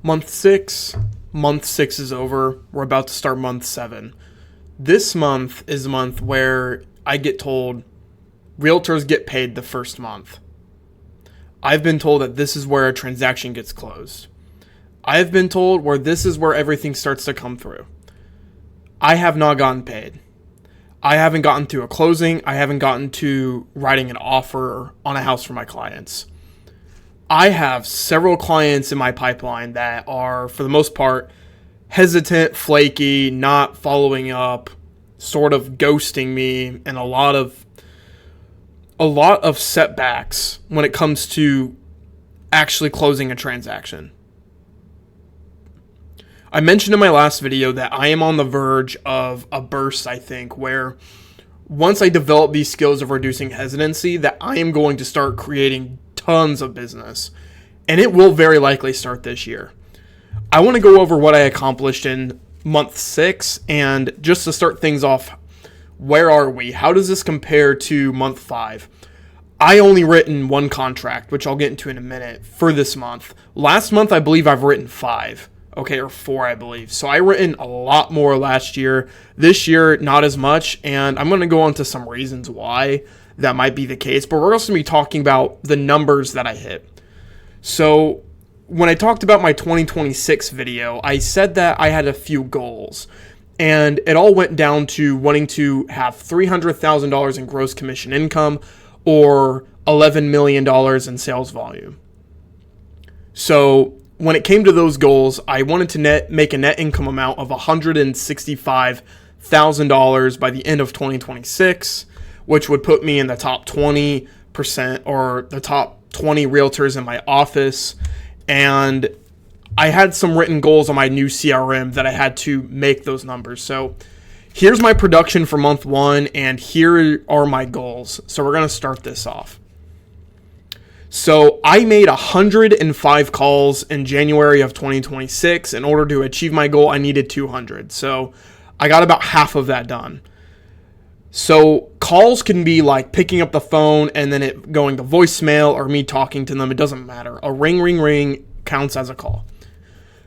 Month six is over. We're about to start month 7. This month is a month where I get told realtors get paid the first month. I've been told that this is where a transaction gets closed. I've been told where this is where everything starts to come through. I have not gotten paid. I haven't gotten to a closing. I haven't gotten to writing an offer on a house for my clients. I have several clients in my pipeline that are, for the most part, hesitant, flaky, not following up, sort of ghosting me, and a lot of setbacks when it comes to actually closing a transaction. I mentioned in my last video that I am on the verge of a burst, I think, where once I develop these skills of reducing hesitancy, that I am going to start creating tons of business. And it will very likely start this year. I want to go over what I accomplished in month 6, and just to start things off, where are we? How does this compare to month 5? I only written 1 contract, which I'll get into in a minute, for this month. Last month, I believe I've written 5. Okay, or 4, I believe. So I written a lot more last year. This year, not as much, and I'm going to go into some reasons why that might be the case, but we're also going to be talking about the numbers that I hit. So when I talked about my 2026 video, I said that I had a few goals, and it all went down to wanting to have $300,000 in gross commission income or $11 million in sales volume. So when it came to those goals, I wanted to make a net income amount of $165,000 by the end of 2026, which would put me in the top 20% or the top 20 realtors in my office. And I had some written goals on my new CRM that I had to make those numbers. So here's my production for month 1, and here are my goals. So we're going to start this off. So I made 105 calls in January of 2026. In order to achieve my goal, I needed 200. So I got about half of that done. So calls can be like picking up the phone and then it going to voicemail or me talking to them. It doesn't matter. A ring counts as a call.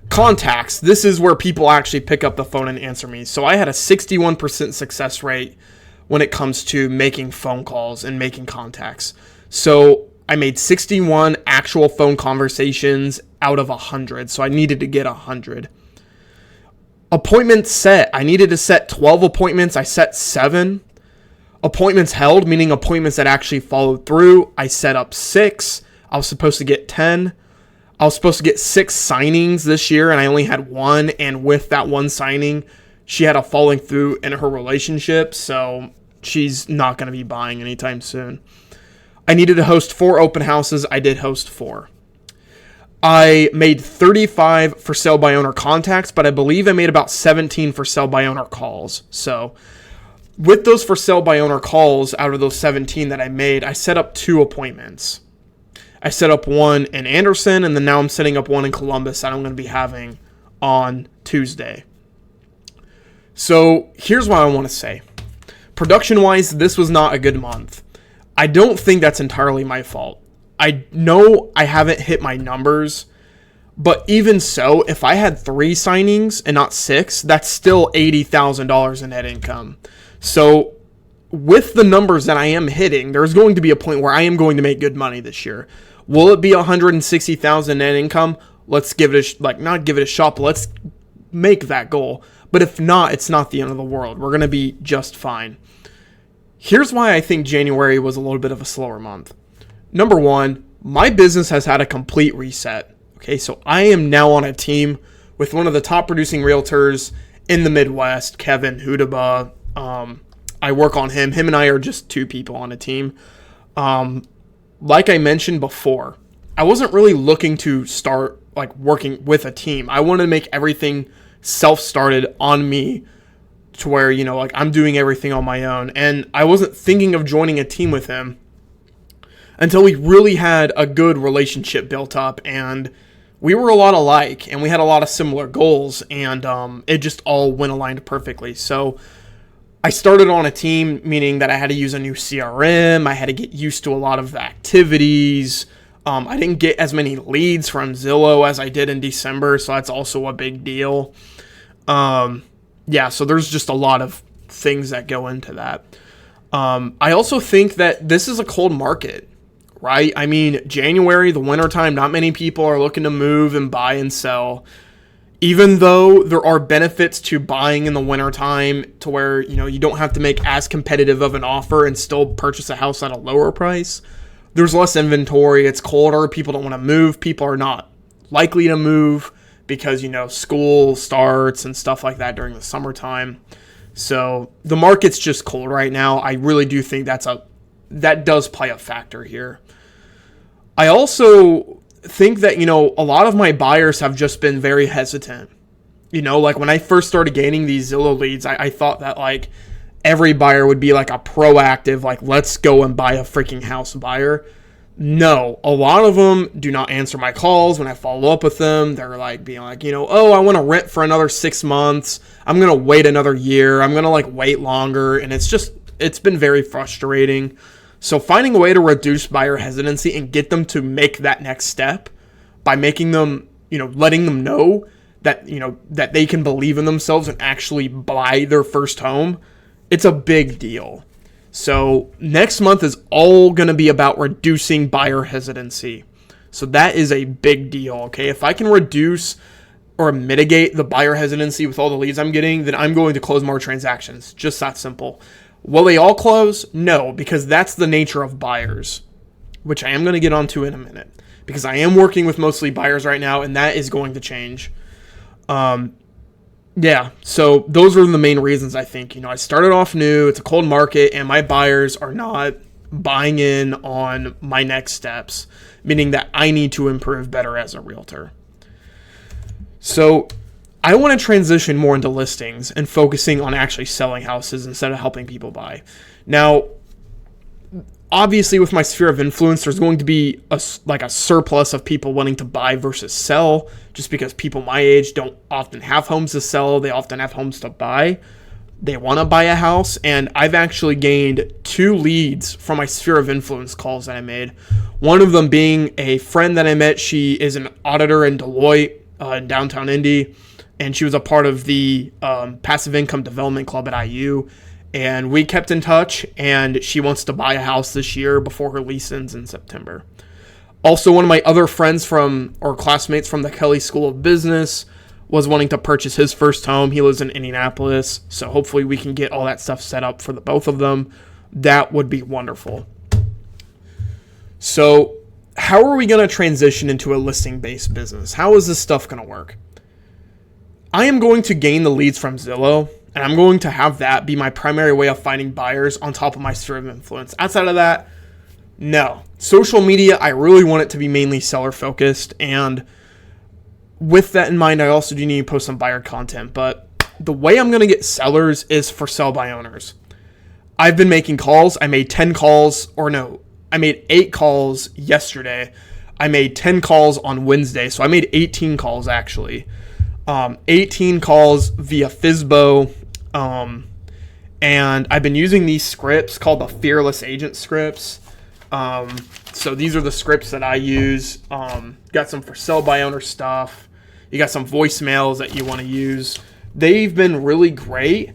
Contacts. This is where people actually pick up the phone and answer me. So I had a 61% success rate when it comes to making phone calls and making contacts. So I made 61 actual phone conversations out of 100. So I needed to get 100. Appointments set. I needed to set 12 appointments. I set 7. Appointments held, meaning appointments that actually followed through, I set up 6. I was supposed to get 10. I was supposed to get 6 signings this year, and I only had 1. And with that 1 signing, she had a falling through in her relationship, so she's not going to be buying anytime soon. I needed to host 4 open houses. I did host 4. I made 35 for sale by owner contacts, but I believe I made about 17 for sale by owner calls. So with those for sale by owner calls, out of those 17 that I made, I set up 2 appointments. I set up one in Anderson, and then now I'm setting up one in Columbus that I'm going to be having on Tuesday. So here's what I want to say. Production-wise, this was not a good month. I don't think that's entirely my fault. I know I haven't hit my numbers, but even so, if I had 3 signings and not 6, that's still $80,000 in net income. So with the numbers that I am hitting, there's going to be a point where I am going to make good money this year. Will it be $160,000 net income? Let's give it not give it a shot, but let's make that goal. But if not, it's not the end of the world. We're going to be just fine. Here's why I think January was a little bit of a slower month. Number 1, my business has had a complete reset. Okay, so I am now on a team with one of the top producing realtors in the Midwest, Kevin Hudaba. I work on him. Him and I are just 2 people on a team. Like I mentioned before, I wasn't really looking to start working with a team. I wanted to make everything self-started on me to where, I'm doing everything on my own. And I wasn't thinking of joining a team with him until we really had a good relationship built up, and we were a lot alike, and we had a lot of similar goals, and it just all went aligned perfectly. So I started on a team, meaning that I had to use a new CRM. I had to get used to a lot of the activities. I didn't get as many leads from Zillow as I did in December, so that's also a big deal. Yeah, so there's just a lot of things that go into that. I also think that this is a cold market, right? I mean, January, the wintertime, not many people are looking to move and buy and sell. Even though there are benefits to buying in the wintertime to where, you don't have to make as competitive of an offer and still purchase a house at a lower price. There's less inventory. It's colder. People don't want to move. People are not likely to move because, school starts and stuff like that during the summertime. So the market's just cold right now. I really do think that does play a factor here. I also think that, a lot of my buyers have just been very hesitant. Like when I first started gaining these Zillow leads, I thought that like every buyer would be like a proactive, like, let's go and buy a freaking house buyer. No, a lot of them do not answer my calls when I follow up with them. They're like being like, oh, I want to rent for another 6 months. I'm going to wait another year. I'm going to like wait longer. And it's been very frustrating. So finding a way to reduce buyer hesitancy and get them to make that next step by making them, letting them know that, that they can believe in themselves and actually buy their first home, it's a big deal. So next month is all going to be about reducing buyer hesitancy. So that is a big deal, okay? If I can reduce or mitigate the buyer hesitancy with all the leads I'm getting, then I'm going to close more transactions. Just that simple. Will they all close? No, because that's the nature of buyers, which I am going to get onto in a minute, because I am working with mostly buyers right now, and that is going to change. Yeah, so those are the main reasons I think. I started off new, it's a cold market, and my buyers are not buying in on my next steps, meaning that I need to improve better as a realtor. So I want to transition more into listings and focusing on actually selling houses instead of helping people buy. Now, obviously with my sphere of influence, there's going to be a surplus of people wanting to buy versus sell, just because people my age don't often have homes to sell. They often have homes to buy. They want to buy a house. And I've actually gained 2 leads from my sphere of influence calls that I made. One of them being a friend that I met. She is an auditor in Deloitte in downtown Indy. And she was a part of the Passive Income Development Club at IU. And we kept in touch, and she wants to buy a house this year before her lease ends in September. Also, one of my other friends or classmates from the Kelley School of Business was wanting to purchase his first home. He lives in Indianapolis, so hopefully we can get all that stuff set up for the both of them. That would be wonderful. So how are we going to transition into a listing-based business? How is this stuff going to work? I am going to gain the leads from Zillow, and I'm going to have that be my primary way of finding buyers on top of my sphere of influence. Outside of that, no. Social media, I really want it to be mainly seller focused. And with that in mind, I also do need to post some buyer content. But the way I'm going to get sellers is for sell by owners. I've been making calls. I made 10 calls, I made 8 calls yesterday. I made 10 calls on Wednesday. So I made 18 calls actually. 18 calls via FSBO. And I've been using these scripts called the Fearless Agent scripts. So these are the scripts that I use. Got some for sell by owner stuff. You got some voicemails that you want to use. They've been really great.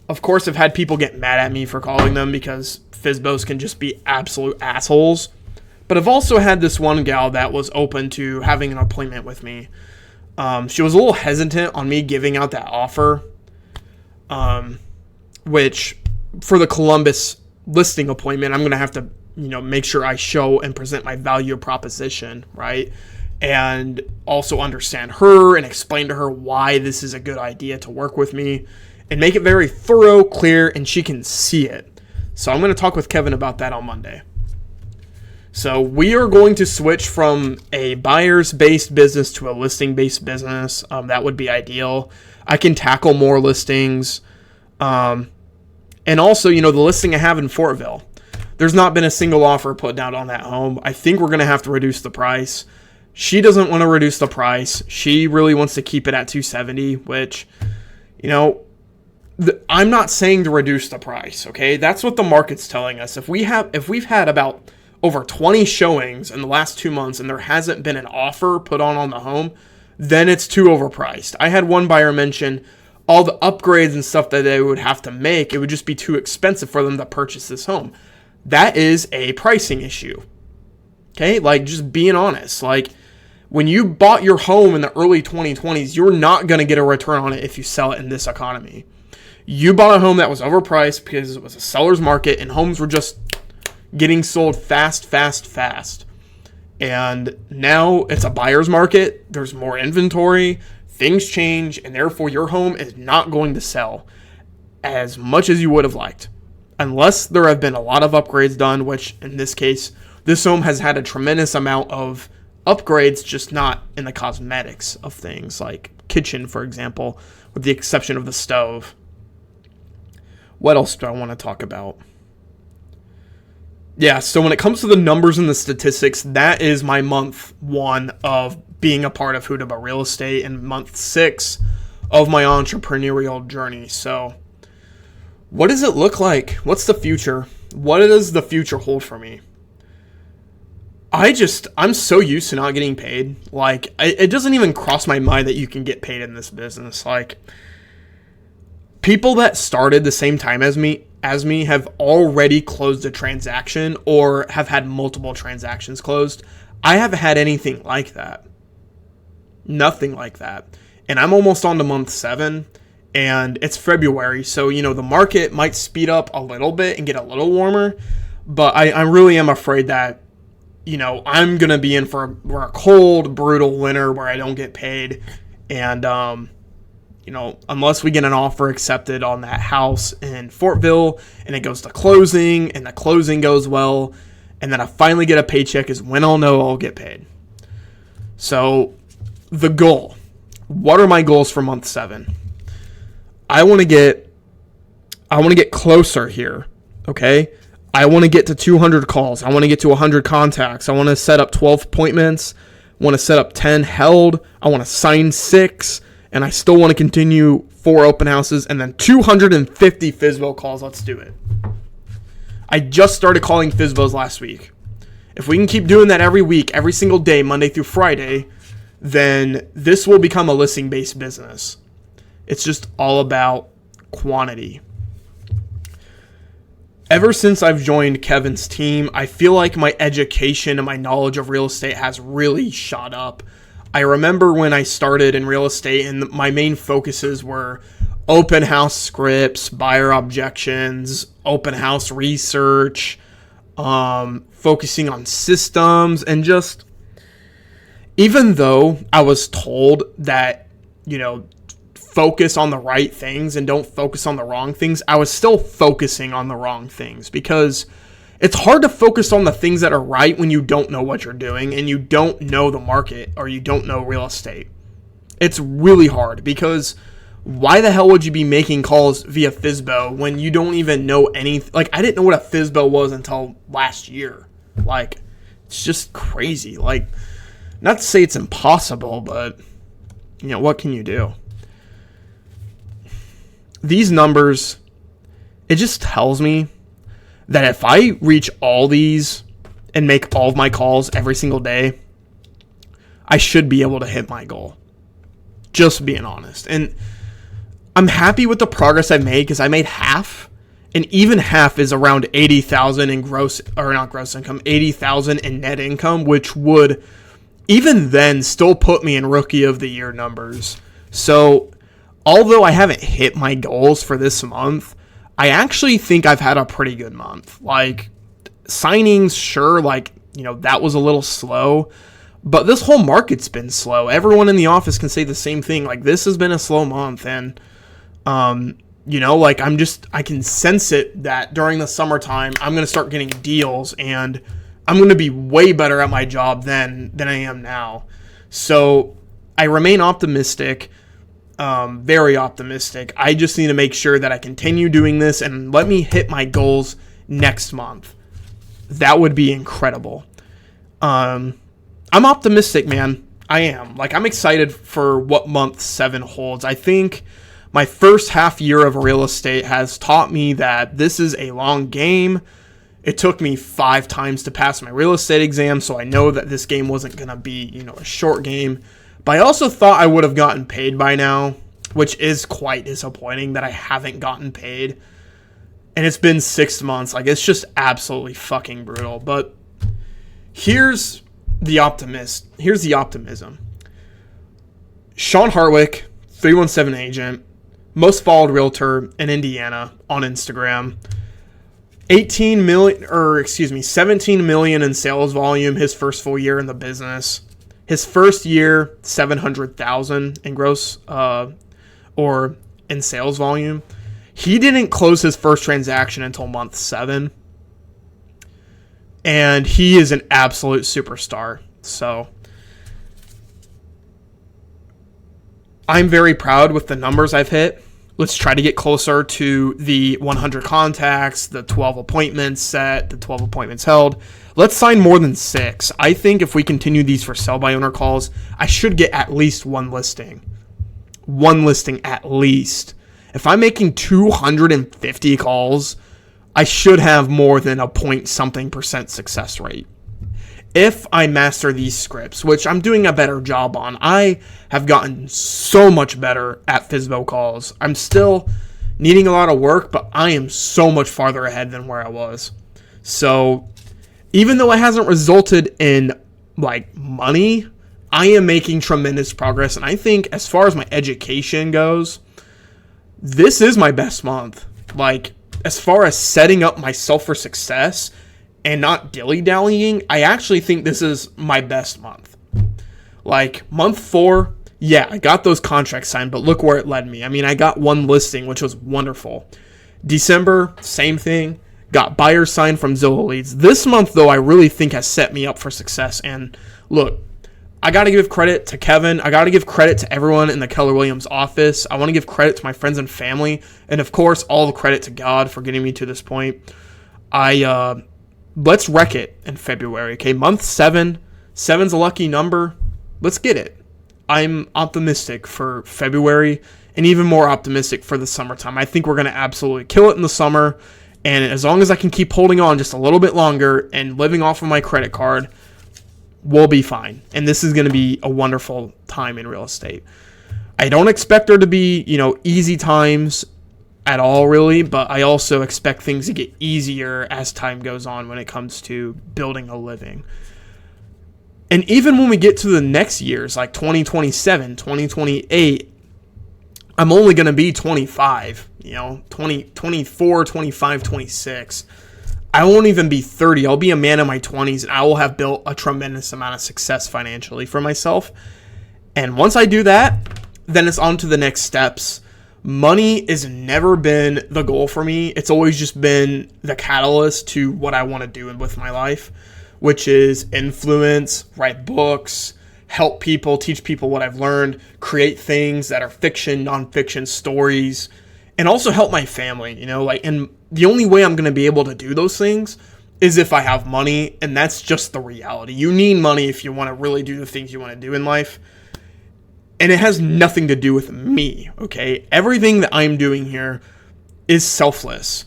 Of course, I've had people get mad at me for calling them because FSBOs can just be absolute assholes. But I've also had this one gal that was open to having an appointment with me. She was a little hesitant on me giving out that offer, which for the Columbus listing appointment, I'm going to have to, make sure I show and present my value proposition, right? And also understand her and explain to her why this is a good idea to work with me and make it very thorough, clear, and she can see it. So I'm going to talk with Kevin about that on Monday. So we are going to switch from a buyers-based business to a listing-based business. That would be ideal. I can tackle more listings. And also, the listing I have in Fortville, there's not been a single offer put down on that home. I think we're going to have to reduce the price. She doesn't want to reduce the price. She really wants to keep it at $270, which, I'm not saying to reduce the price, okay? That's what the market's telling us. If we've had about over 20 showings in the last 2 months and there hasn't been an offer put on the home, then it's too overpriced. I had one buyer mention all the upgrades and stuff that they would have to make, it would just be too expensive for them to purchase this home. That is a pricing issue. Okay, like just being honest. Like when you bought your home in the early 2020s, you're not going to get a return on it if you sell it in this economy. You bought a home that was overpriced because it was a seller's market and homes were just getting sold fast. And now it's a buyer's market. There's more inventory. Things change, and therefore your home is not going to sell as much as you would have liked. Unless there have been a lot of upgrades done, which in this case, this home has had a tremendous amount of upgrades, just not in the cosmetics of things, like kitchen, for example, with the exception of the stove. What else do I want to talk about? Yeah, so when it comes to the numbers and the statistics, that is my month 1 of being a part of Who to Buy Real Estate and month 6 of my entrepreneurial journey. So what does it look like? What's the future? What does the future hold for me? I'm so used to not getting paid. Like, it doesn't even cross my mind that you can get paid in this business. Like, people that started the same time as me have already closed a transaction or have had multiple transactions closed. I haven't had anything like that. Nothing like that. And I'm almost on to month 7 and it's February. So, the market might speed up a little bit and get a little warmer, but I really am afraid that, I'm going to be in for a cold, brutal winter where I don't get paid. And, unless we get an offer accepted on that house in Fortville and it goes to closing and the closing goes well, and then I finally get a paycheck is when I'll know I'll get paid. So the goal, what are my goals for month 7? I want to get closer here. Okay. I want to get to 200 calls. I want to get to 100 contacts. I want to set up 12 appointments. I want to set up 10 held. I want to sign 6. And I still want to continue 4 open houses and then 250 FSBO calls. Let's do it. I just started calling FSBOs last week. If we can keep doing that every week, every single day, Monday through Friday, then this will become a listing-based business. It's just all about quantity. Ever since I've joined Kevin's team, I feel like my education and my knowledge of real estate has really shot up. I remember when I started in real estate and my main focuses were open house scripts, buyer objections, open house research, focusing on systems, and just, even though I was told that, focus on the right things and don't focus on the wrong things, I was still focusing on the wrong things because it's hard to focus on the things that are right when you don't know what you're doing and you don't know the market or you don't know real estate. It's really hard because why the hell would you be making calls via FSBO when you don't even know anything? Like, I didn't know what a FSBO was until last year. Like, it's just crazy. Like, not to say it's impossible, but, what can you do? These numbers, it just tells me that if I reach all these and make all of my calls every single day, I should be able to hit my goal. Just being honest. And I'm happy with the progress I made because I made half, and even half is around 80,000 in not gross income, 80,000 in net income, which would even then still put me in rookie of the year numbers. So although I haven't hit my goals for this month, I actually think I've had a pretty good month. Like, signings, sure, that was a little slow, but this whole market's been slow. Everyone in the office can say the same thing. Like, this has been a slow month, and, I can sense it that during the summertime, I'm going to start getting deals, and I'm going to be way better at my job than I am now. So I remain optimistic. Very optimistic. I just need to make sure that I continue doing this and let me hit my goals next month. That would be incredible. I'm optimistic, man. I am. I'm excited for what month 7 holds. I think my first half year of real estate has taught me that this is a long game. It took me 5 times to pass my real estate exam, so I know that this game wasn't going to be, a short game. But I also thought I would have gotten paid by now, which is quite disappointing that I haven't gotten paid. And it's been 6 months. Like, it's just absolutely fucking brutal. But here's the optimism. Sean Hartwick, 317 agent, most followed realtor in Indiana on Instagram. 17 million in sales volume his first full year in the business. His first year, 700,000 in gross or in sales volume. He didn't close his first transaction until month 7. And he is an absolute superstar. So I'm very proud with the numbers I've hit. Let's try to get closer to the 100 contacts, the 12 appointments set, the 12 appointments held. Let's sign more than 6. I think if we continue these for sell by owner calls, I should get at least one listing. One listing at least. If I'm making 250 calls, I should have more than a point something % success rate. If I master these scripts, which I'm doing a better job on, I have gotten so much better at FSBO calls. I'm still needing a lot of work, but I am so much farther ahead than where I was. So even though it hasn't resulted in money, I am making tremendous progress. And I think as far as my education goes, this is my best month. As far as setting up myself for success and not dilly-dallying, I actually think this is my best month. Month 4, yeah, I got those contracts signed, but look where it led me. I mean, I got one listing, which was wonderful. December, same thing. Got buyers signed from Zillow Leads. This month, though, I really think has set me up for success. And look, I got to give credit to Kevin. I got to give credit to everyone in the Keller Williams office. I want to give credit to my friends and family. And, of course, all the credit to God for getting me to this point. Let's wreck it in February, okay? Month 7. 7's a lucky number. Let's get it. I'm optimistic for February and even more optimistic for the summertime. I think we're going to absolutely kill it in the summer. And as long as I can keep holding on just a little bit longer and living off of my credit card, we'll be fine. And this is going to be a wonderful time in real estate. I don't expect there to be, easy times at all, really, but I also expect things to get easier as time goes on when it comes to building a living. And even when we get to the next years, like 2027, 2028, I'm only going to be 25, 24, 25, 26. I won't even be 30. I'll be a man in my 20s, and I will have built a tremendous amount of success financially for myself. And once I do that, then it's on to the next steps. Money has never been the goal for me. It's always just been the catalyst to what I want to do with my life, which is influence, write books, help people, teach people what I've learned, create things that are fiction, nonfiction stories, and also help my family, and the only way I'm going to be able to do those things is if I have money, and that's just the reality. You need money if you want to really do the things you want to do in life. And it has nothing to do with me, okay? Everything that I'm doing here is selfless.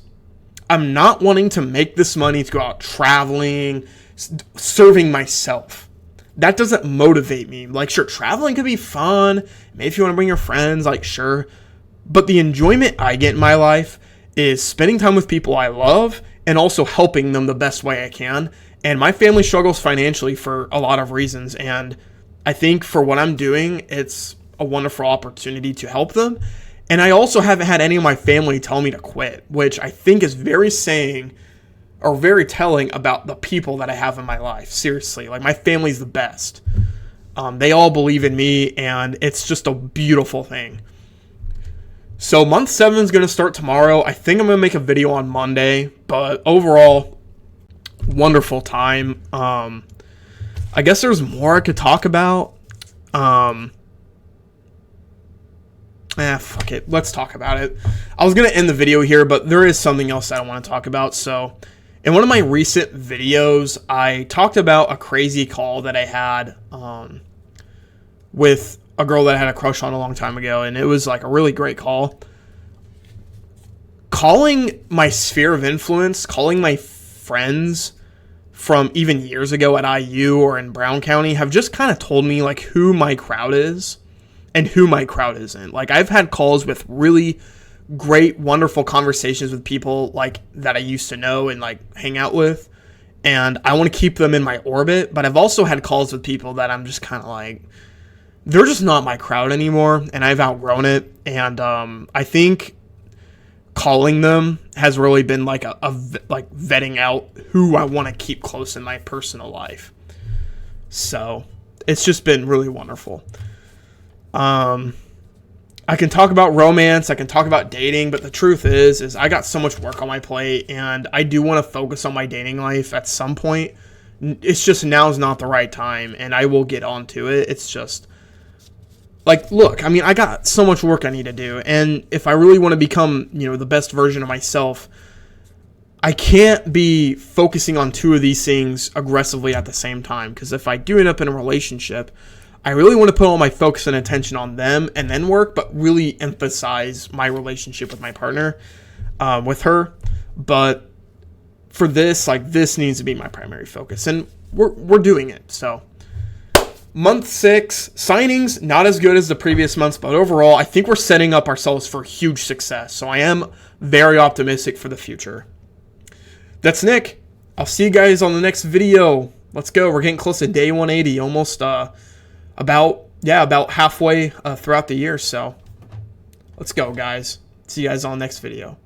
I'm not wanting to make this money to go out traveling, serving myself. That doesn't motivate me. Sure, traveling could be fun. Maybe if you want to bring your friends, sure. But the enjoyment I get in my life is spending time with people I love and also helping them the best way I can. And my family struggles financially for a lot of reasons, and I think for what I'm doing, it's a wonderful opportunity to help them. And I also haven't had any of my family tell me to quit, which I think is very telling about the people that I have in my life. Seriously, my family's the best. They all believe in me, and it's just a beautiful thing. So month 7 is going to start tomorrow. I think I'm going to make a video on Monday, but overall, wonderful time. I guess there's more I could talk about. Fuck it. Let's talk about it. I was going to end the video here, but there is something else that I want to talk about. So in one of my recent videos, I talked about a crazy call that I had with a girl that I had a crush on a long time ago, and it was a really great call. Calling my sphere of influence, calling my friends from even years ago at IU or in Brown County have just kind of told me like who my crowd is and who my crowd isn't. Like I've had calls with really great, wonderful conversations with people like that I used to know and like hang out with, and I want to keep them in my orbit. But I've also had calls with people that I'm just kind of like, they're just not my crowd anymore, and I've outgrown it. And I think calling them has really been like like vetting out who I want to keep close in my personal life. So it's just been really wonderful. I can talk about romance, I can talk about dating, but the truth is I got so much work on my plate, and I do want to focus on my dating life at some point. It's just now's not the right time, and I will get onto it. It's just like, look, I mean, I got so much work I need to do, and if I really want to become, the best version of myself, I can't be focusing on two of these things aggressively at the same time, because if I do end up in a relationship, I really want to put all my focus and attention on them and then work, but really emphasize my relationship with my partner, with her. But for this, like, this needs to be my primary focus, and we're doing it. So month 6 signings, not as good as the previous months, but overall, I think we're setting up ourselves for huge success. So I am very optimistic for the future. That's Nick. I'll see you guys on the next video. Let's go. We're getting close to day 180, almost about halfway throughout the year. So let's go, guys. See you guys on the next video.